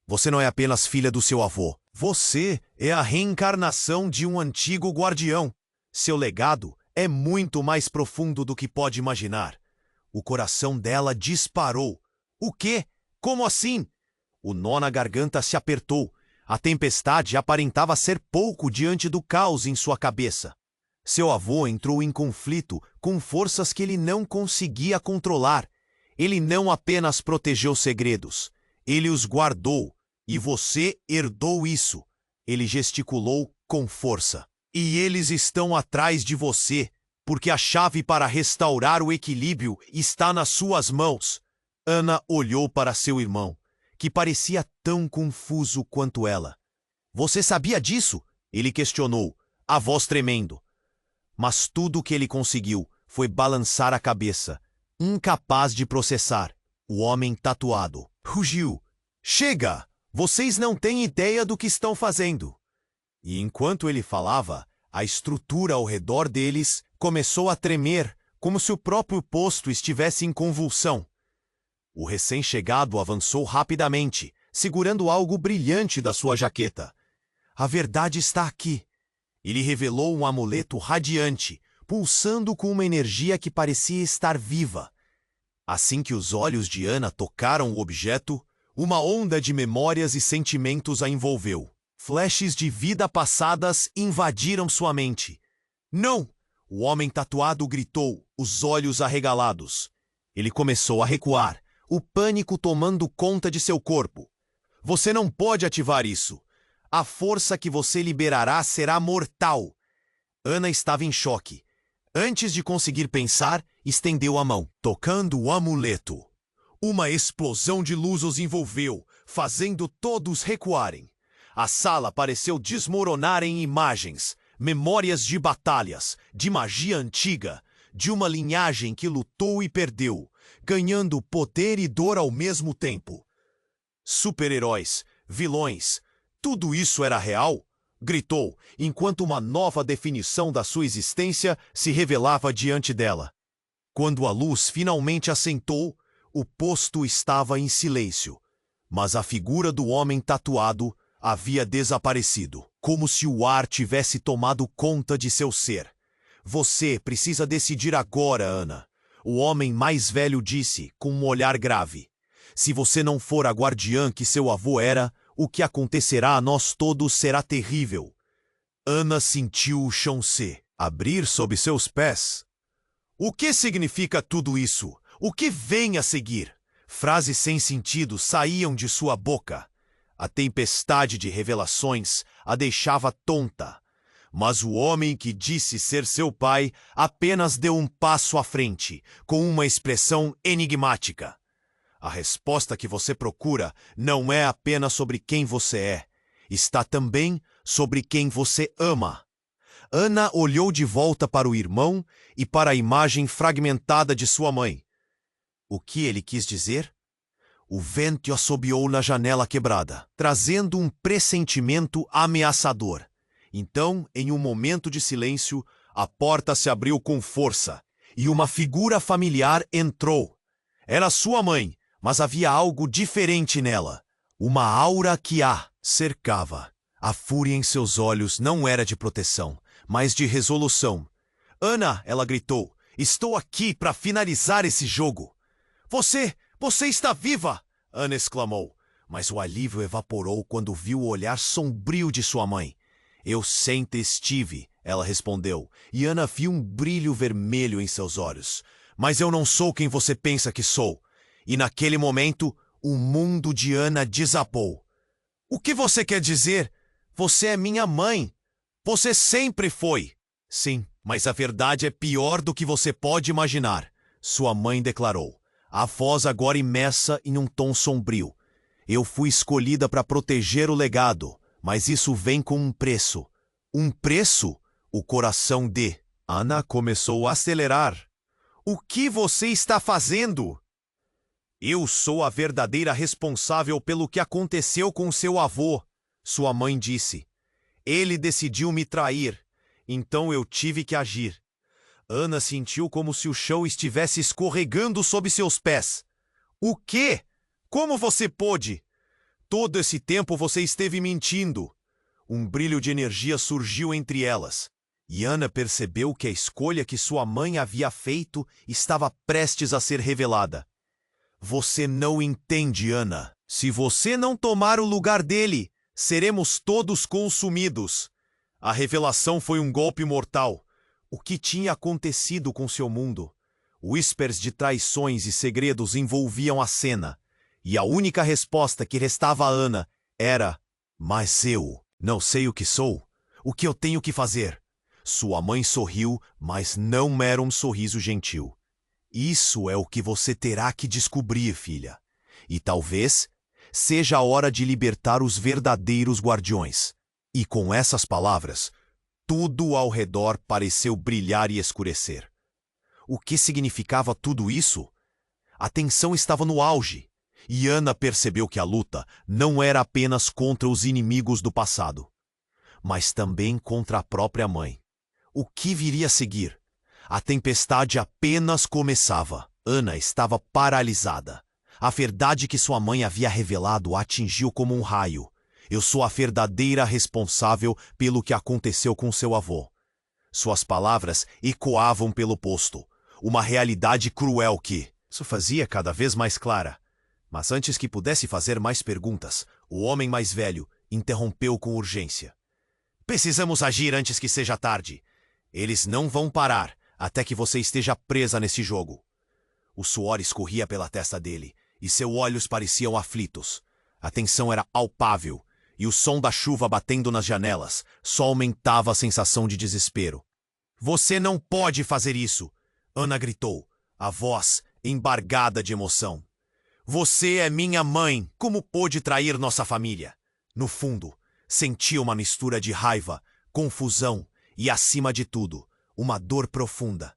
Você não é apenas filha do seu avô. Você é a reencarnação de um antigo guardião. Seu legado é muito mais profundo do que pode imaginar. O coração dela disparou. O quê? Como assim? O nó na garganta se apertou. A tempestade aparentava ser pouco diante do caos em sua cabeça. Seu avô entrou em conflito com forças que ele não conseguia controlar. Ele não apenas protegeu segredos, ele os guardou, e você herdou isso. Ele gesticulou com força. E eles estão atrás de você, porque a chave para restaurar o equilíbrio está nas suas mãos. Ana olhou para seu irmão, que parecia tão confuso quanto ela. Você sabia disso? Ele questionou, a voz tremendo. Mas tudo o que ele conseguiu foi balançar a cabeça, incapaz de processar. O homem tatuado rugiu. Chega! Vocês não têm ideia do que estão fazendo. E enquanto ele falava, a estrutura ao redor deles começou a tremer, como se o próprio posto estivesse em convulsão. O recém-chegado avançou rapidamente, segurando algo brilhante da sua jaqueta. A verdade está aqui. Ele revelou um amuleto radiante, pulsando com uma energia que parecia estar viva. Assim que os olhos de Ana tocaram o objeto, uma onda de memórias e sentimentos a envolveu. Flashes de vida passadas invadiram sua mente. Não! O homem tatuado gritou, os olhos arregalados. Ele começou a recuar, o pânico tomando conta de seu corpo. Você não pode ativar isso. A força que você liberará será mortal. Ana estava em choque. Antes de conseguir pensar, estendeu a mão, tocando o amuleto. Uma explosão de luz os envolveu, fazendo todos recuarem. A sala pareceu desmoronar em imagens, memórias de batalhas, de magia antiga, de uma linhagem que lutou e perdeu, ganhando poder e dor ao mesmo tempo. Super-heróis, vilões, tudo isso era real? Gritou, enquanto uma nova definição da sua existência se revelava diante dela. Quando a luz finalmente assentou, o posto estava em silêncio, mas a figura do homem tatuado havia desaparecido, como se o ar tivesse tomado conta de seu ser. Você precisa decidir agora, Ana. O homem mais velho disse, com um olhar grave. Se você não for a guardiã que seu avô era, o que acontecerá a nós todos será terrível. Ana sentiu o chão se abrir sob seus pés. O que significa tudo isso? O que vem a seguir? Frases sem sentido saíam de sua boca. A tempestade de revelações a deixava tonta. Mas o homem que disse ser seu pai apenas deu um passo à frente, com uma expressão enigmática. A resposta que você procura não é apenas sobre quem você é, está também sobre quem você ama. Ana olhou de volta para o irmão e para a imagem fragmentada de sua mãe. O que ele quis dizer? O vento assobiou na janela quebrada, trazendo um pressentimento ameaçador. Então, em um momento de silêncio, a porta se abriu com força e uma figura familiar entrou. Era sua mãe, mas havia algo diferente nela. Uma aura que a cercava. A fúria em seus olhos não era de proteção, mas de resolução. Ana, ela gritou, estou aqui para finalizar esse jogo. Você está viva! Ana exclamou, mas o alívio evaporou quando viu o olhar sombrio de sua mãe. Eu sempre estive, ela respondeu, e Ana viu um brilho vermelho em seus olhos. Mas eu não sou quem você pensa que sou. E naquele momento, o mundo de Ana desabou. O que você quer dizer? Você é minha mãe. Você sempre foi. Sim, mas a verdade é pior do que você pode imaginar, sua mãe declarou, a voz agora imersa em um tom sombrio. Eu fui escolhida para proteger o legado, mas isso vem com um preço. Um preço? O coração de Ana começou a acelerar. O que você está fazendo? Eu sou a verdadeira responsável pelo que aconteceu com seu avô, sua mãe disse. Ele decidiu me trair, então eu tive que agir. Ana sentiu como se o chão estivesse escorregando sob seus pés. O quê? Como você pôde? Todo esse tempo você esteve mentindo. Um brilho de energia surgiu entre elas, e Ana percebeu que a escolha que sua mãe havia feito estava prestes a ser revelada. Você não entende, Ana. Se você não tomar o lugar dele, seremos todos consumidos. A revelação foi um golpe mortal. O que tinha acontecido com seu mundo? Whispers de traições e segredos envolviam a cena. E a única resposta que restava a Ana era: mas eu não sei o que sou. O que eu tenho que fazer? Sua mãe sorriu, mas não era um sorriso gentil. Isso é o que você terá que descobrir, filha. E talvez seja a hora de libertar os verdadeiros guardiões. E com essas palavras, tudo ao redor pareceu brilhar e escurecer. O que significava tudo isso? A tensão estava no auge, e Ana percebeu que a luta não era apenas contra os inimigos do passado, mas também contra a própria mãe. O que viria a seguir? A tempestade apenas começava. Ana estava paralisada. A verdade que sua mãe havia revelado a atingiu como um raio. Eu sou a verdadeira responsável pelo que aconteceu com seu avô. Suas palavras ecoavam pelo posto. Uma realidade cruel que isso fazia cada vez mais clara. Mas antes que pudesse fazer mais perguntas, o homem mais velho interrompeu com urgência. Precisamos agir antes que seja tarde. Eles não vão parar até que você esteja presa nesse jogo. O suor escorria pela testa dele, e seus olhos pareciam aflitos. A tensão era palpável, e o som da chuva batendo nas janelas só aumentava a sensação de desespero. Você não pode fazer isso! Ana gritou, a voz embargada de emoção. Você é minha mãe! Como pôde trair nossa família? No fundo, sentia uma mistura de raiva, confusão e, acima de tudo, uma dor profunda.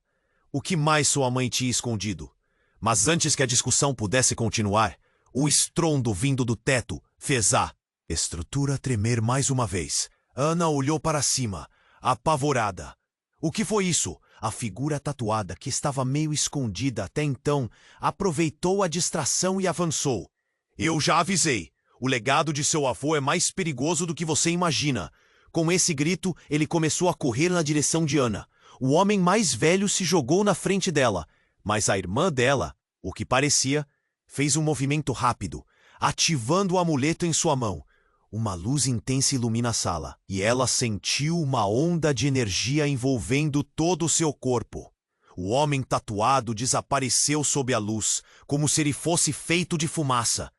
O que mais sua mãe tinha escondido? Mas antes que a discussão pudesse continuar, o estrondo vindo do teto fez a estrutura tremer mais uma vez. Ana olhou para cima, apavorada. O que foi isso? A figura tatuada, que estava meio escondida até então, aproveitou a distração e avançou. Eu já avisei. O legado de seu avô é mais perigoso do que você imagina. Com esse grito, ele começou a correr na direção de Ana. O homem mais velho se jogou na frente dela, mas a irmã dela, o que parecia, fez um movimento rápido, ativando o amuleto em sua mão. Uma luz intensa ilumina a sala, e ela sentiu uma onda de energia envolvendo todo o seu corpo. O homem tatuado desapareceu sob a luz, como se ele fosse feito de fumaça.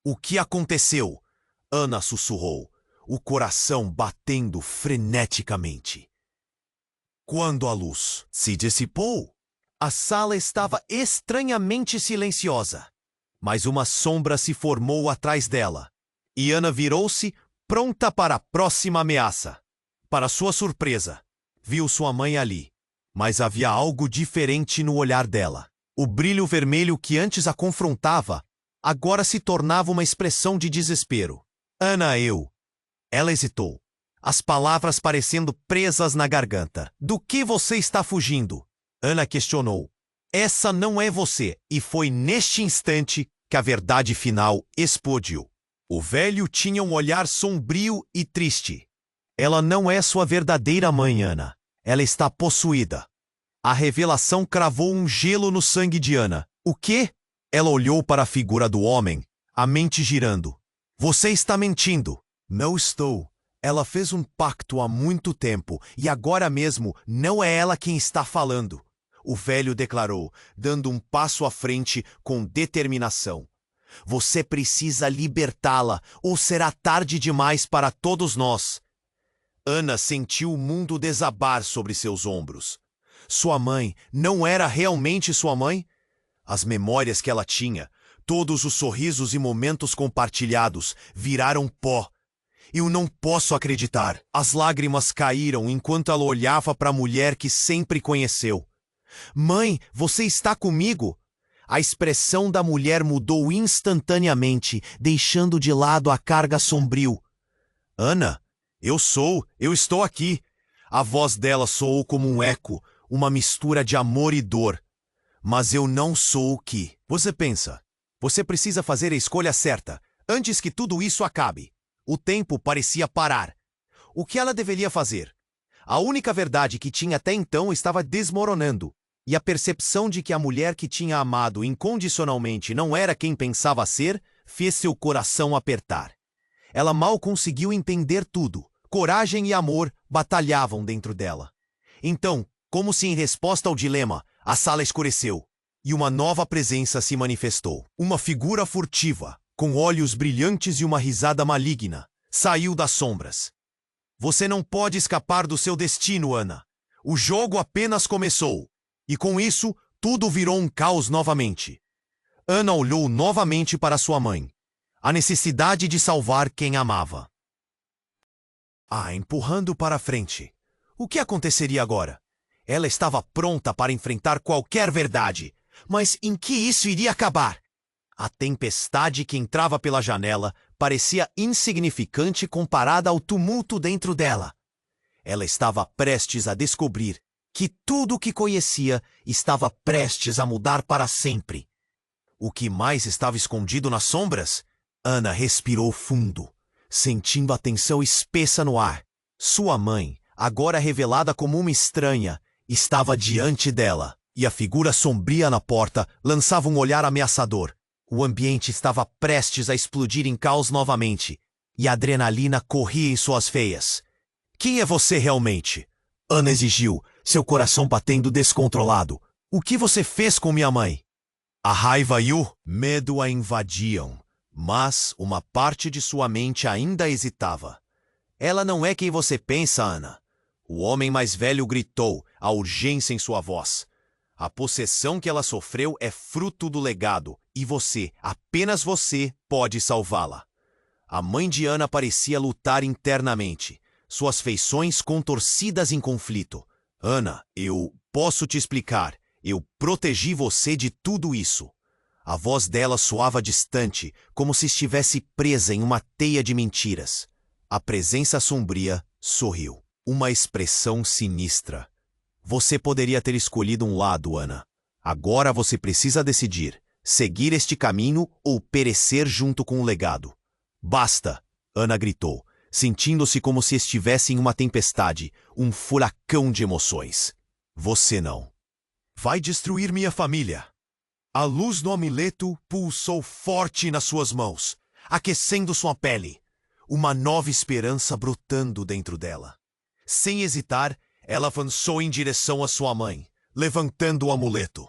O que aconteceu? Ana sussurrou, o coração batendo freneticamente. Quando a luz se dissipou, a sala estava estranhamente silenciosa, mas uma sombra se formou atrás dela, e Ana virou-se, pronta para a próxima ameaça. Para sua surpresa, viu sua mãe ali, mas havia algo diferente no olhar dela. O brilho vermelho que antes a confrontava, agora se tornava uma expressão de desespero. Ana, eu... Ela hesitou, as palavras parecendo presas na garganta. Do que você está fugindo? Ana questionou. Essa não é você, e foi neste instante que a verdade final explodiu. O velho tinha um olhar sombrio e triste. Ela não é sua verdadeira mãe, Ana. Ela está possuída. A revelação cravou um gelo no sangue de Ana. O quê? Ela olhou para a figura do homem, a mente girando. Você está mentindo. Não estou. Ela fez um pacto há muito tempo, e agora mesmo não é ela quem está falando. O velho declarou, dando um passo à frente com determinação. Você precisa libertá-la, ou será tarde demais para todos nós. Ana sentiu o mundo desabar sobre seus ombros. Sua mãe não era realmente sua mãe? As memórias que ela tinha, todos os sorrisos e momentos compartilhados, viraram pó. Eu não posso acreditar. As lágrimas caíram enquanto ela olhava para a mulher que sempre conheceu. Mãe, você está comigo? A expressão da mulher mudou instantaneamente, deixando de lado a carga sombrio. Ana, eu estou aqui. A voz dela soou como um eco, uma mistura de amor e dor. Mas eu não sou o que você pensa. Você precisa fazer a escolha certa, antes que tudo isso acabe. O tempo parecia parar. O que ela deveria fazer? A única verdade que tinha até então estava desmoronando, e a percepção de que a mulher que tinha amado incondicionalmente não era quem pensava ser, fez seu coração apertar. Ela mal conseguiu entender tudo. Coragem e amor batalhavam dentro dela. Então, como se em resposta ao dilema, a sala escureceu, e uma nova presença se manifestou. Uma figura furtiva, com olhos brilhantes e uma risada maligna, saiu das sombras. Você não pode escapar do seu destino, Ana. O jogo apenas começou. E com isso, tudo virou um caos novamente. Ana olhou novamente para sua mãe. A necessidade de salvar quem amava. Empurrando para frente. O que aconteceria agora? Ela estava pronta para enfrentar qualquer verdade. Mas em que isso iria acabar? A tempestade que entrava pela janela parecia insignificante comparada ao tumulto dentro dela. Ela estava prestes a descobrir que tudo o que conhecia estava prestes a mudar para sempre. O que mais estava escondido nas sombras? Ana respirou fundo, sentindo a tensão espessa no ar. Sua mãe, agora revelada como uma estranha, estava diante dela, e a figura sombria na porta lançava um olhar ameaçador. O ambiente estava prestes a explodir em caos novamente, e a adrenalina corria em suas veias. Quem é você realmente? Ana exigiu, seu coração batendo descontrolado. O que você fez com minha mãe? A raiva e o medo a invadiam, mas uma parte de sua mente ainda hesitava. Ela não é quem você pensa, Ana. O homem mais velho gritou, a urgência em sua voz. A possessão que ela sofreu é fruto do legado, e você, apenas você, pode salvá-la. A mãe de Ana parecia lutar internamente, suas feições contorcidas em conflito. Ana, eu posso te explicar. Eu protegi você de tudo isso. A voz dela soava distante, como se estivesse presa em uma teia de mentiras. A presença sombria sorriu. Uma expressão sinistra. Você poderia ter escolhido um lado, Ana. Agora você precisa decidir: seguir este caminho ou perecer junto com o legado. Basta! Ana gritou, sentindo-se como se estivesse em uma tempestade, um furacão de emoções. Você não vai destruir minha família. A luz do amuleto pulsou forte nas suas mãos, aquecendo sua pele, uma nova esperança brotando dentro dela. Sem hesitar, ela avançou em direção à sua mãe, levantando o amuleto.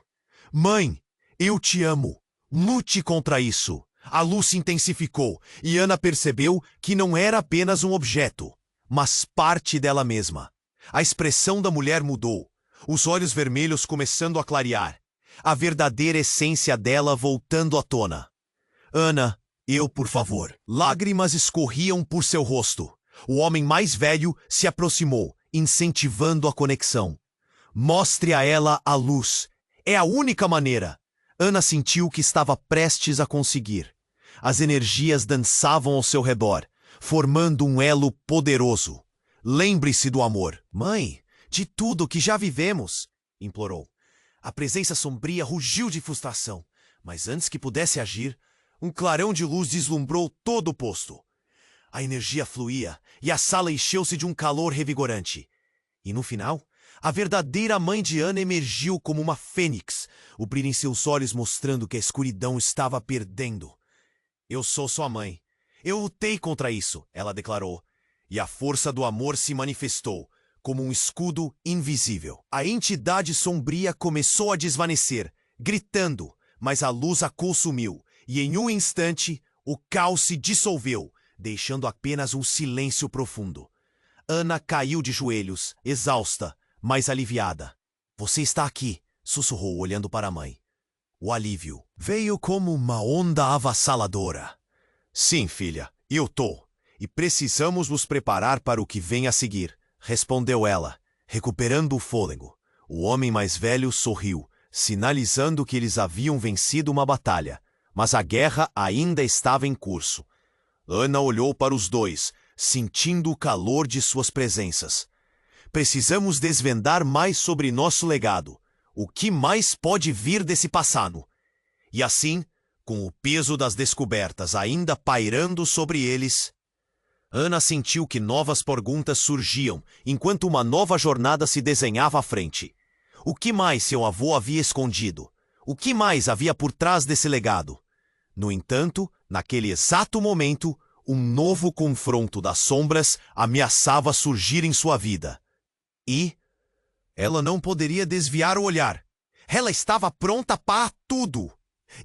Mãe, eu te amo. Lute contra isso. A luz se intensificou e Ana percebeu que não era apenas um objeto, mas parte dela mesma. A expressão da mulher mudou, os olhos vermelhos começando a clarear, a verdadeira essência dela voltando à tona. Ana, eu, por favor. Lágrimas escorriam por seu rosto. O homem mais velho se aproximou, incentivando a conexão. Mostre a ela a luz. É a única maneira. Ana sentiu que estava prestes a conseguir. As energias dançavam ao seu redor, formando um elo poderoso. Lembre-se do amor. Mãe, de tudo que já vivemos, implorou. A presença sombria rugiu de frustração, mas antes que pudesse agir, um clarão de luz deslumbrou todo o posto. A energia fluía e a sala encheu-se de um calor revigorante. E no final, a verdadeira mãe de Ana emergiu como uma fênix, o brilho em seus olhos mostrando que a escuridão estava perdendo. Eu sou sua mãe. Eu lutei contra isso, ela declarou. E a força do amor se manifestou, como um escudo invisível. A entidade sombria começou a desvanecer, gritando, mas a luz a consumiu, e em um instante o caos se dissolveu, deixando apenas um silêncio profundo. Ana caiu de joelhos, exausta, mas aliviada. Você está aqui, sussurrou olhando para a mãe. O alívio veio como uma onda avassaladora. Sim, filha, eu tô. E precisamos nos preparar para o que vem a seguir, respondeu ela, recuperando o fôlego. O homem mais velho sorriu, sinalizando que eles haviam vencido uma batalha, mas a guerra ainda estava em curso. Ana olhou para os dois, sentindo o calor de suas presenças. Precisamos desvendar mais sobre nosso legado. O que mais pode vir desse passado? E assim, com o peso das descobertas ainda pairando sobre eles, Ana sentiu que novas perguntas surgiam, enquanto uma nova jornada se desenhava à frente. O que mais seu avô havia escondido? O que mais havia por trás desse legado? No entanto, naquele exato momento, um novo confronto das sombras ameaçava surgir em sua vida. E ela não poderia desviar o olhar. Ela estava pronta para tudo.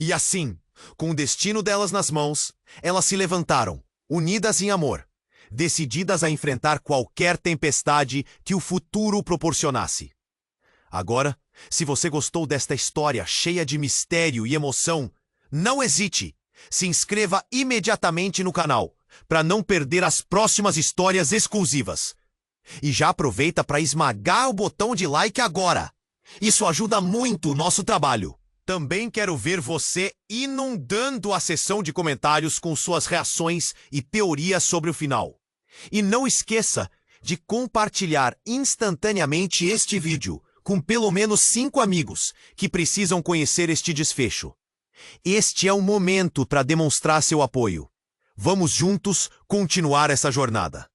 E assim, com o destino delas nas mãos, elas se levantaram, unidas em amor, decididas a enfrentar qualquer tempestade que o futuro proporcionasse. Agora, se você gostou desta história cheia de mistério e emoção, não hesite! Se inscreva imediatamente no canal, para não perder as próximas histórias exclusivas. E já aproveita para esmagar o botão de like agora. Isso ajuda muito o nosso trabalho. Também quero ver você inundando a seção de comentários com suas reações e teorias sobre o final. E não esqueça de compartilhar instantaneamente este vídeo com pelo menos 5 amigos que precisam conhecer este desfecho. Este é o momento para demonstrar seu apoio. Vamos juntos continuar essa jornada.